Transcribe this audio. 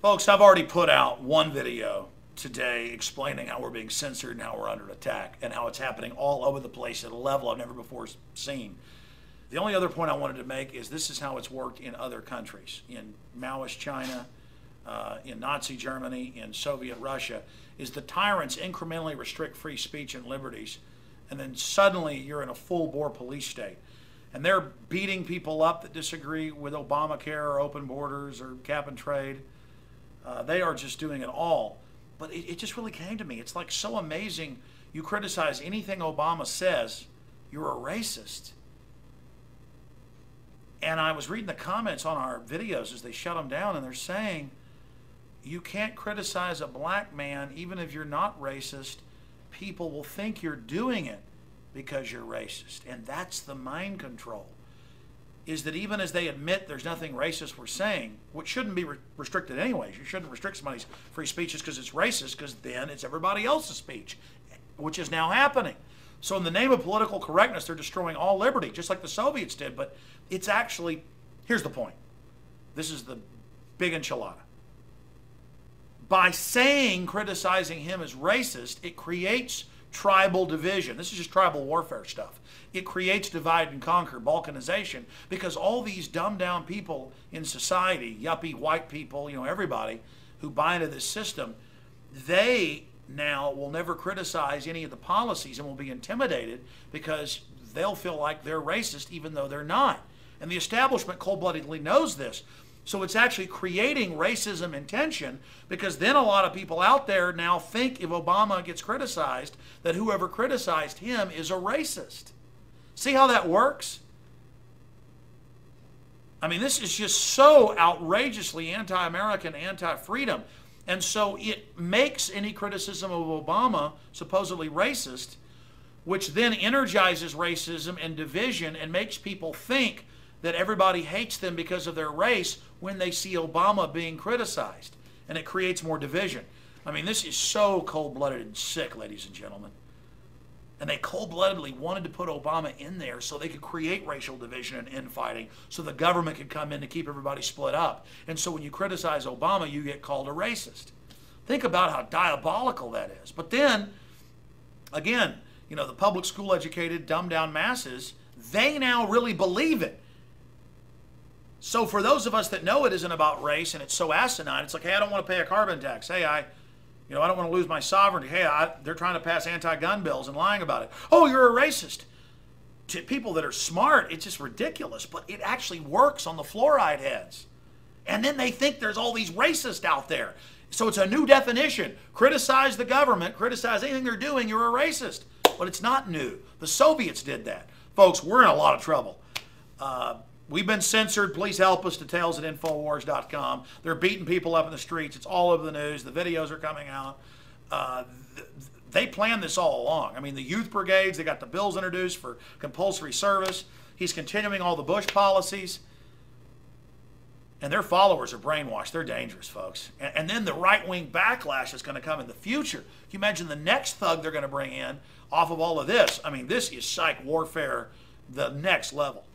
Folks, I've already put out one video today explaining how we're being censored and how we're under attack and how it's happening all over the place at a level I've never before seen. The only other point I wanted to make is this is how it's worked in other countries. In Maoist China, in Nazi Germany, in Soviet Russia, is the tyrants incrementally restrict free speech and liberties, and then suddenly you're in a full-bore police state. And they're beating people up that disagree with Obamacare or open borders or cap and trade. They are just doing it all. But it just really came to me. It's like so amazing. You criticize anything Obama says, you're a racist. And I was reading the comments on our videos as they shut them down, and they're saying, you can't criticize a black man even if you're not racist. People will think you're doing it because you're racist. And that's the mind control. Is that even as they admit there's nothing racist we're saying, which shouldn't be restricted anyways. You shouldn't restrict somebody's free speech just because it's racist, because then it's everybody else's speech, which is now happening. So in the name of political correctness, they're destroying all liberty, just like the Soviets did. But it's actually, here's the point. This is the big enchilada. By criticizing him as racist, it creates tribal division. This is just tribal warfare stuff. It creates divide and conquer, balkanization, because all these dumbed down people in society, yuppie white people, everybody who buy into this system, they now will never criticize any of the policies and will be intimidated because they'll feel like they're racist even though they're not. And the establishment cold-bloodedly knows this. So it's actually creating racism and tension, because then a lot of people out there now think if Obama gets criticized, that whoever criticized him is a racist. See how that works? I mean, this is just so outrageously anti-American, anti-freedom. And so it makes any criticism of Obama supposedly racist, which then energizes racism and division and makes people think that everybody hates them because of their race when they see Obama being criticized. And it creates more division. I mean, this is so cold-blooded and sick, ladies and gentlemen. And they cold-bloodedly wanted to put Obama in there so they could create racial division and infighting, so the government could come in to keep everybody split up. And so when you criticize Obama, you get called a racist. Think about how diabolical that is. But then, again, the public school educated, dumbed down masses, they now really believe it. So for those of us that know it isn't about race and it's so asinine, it's like, hey, I don't want to pay a carbon tax. Hey, I don't want to lose my sovereignty. Hey, they're trying to pass anti-gun bills and lying about it. Oh, you're a racist. To people that are smart, it's just ridiculous. But it actually works on the fluoride heads. And then they think there's all these racists out there. So it's a new definition. Criticize the government, criticize anything they're doing, you're a racist. But it's not new. The Soviets did that. Folks, we're in a lot of trouble. We've been censored. Please help us. Details at Infowars.com. They're beating people up in the streets. It's all over the news. The videos are coming out. They planned this all along. I mean, the youth brigades, they got the bills introduced for compulsory service. He's continuing all the Bush policies. And their followers are brainwashed. They're dangerous, folks. And then the right-wing backlash is going to come in the future. Can you imagine the next thug they're going to bring in off of all of this? I mean, this is psych warfare, the next level.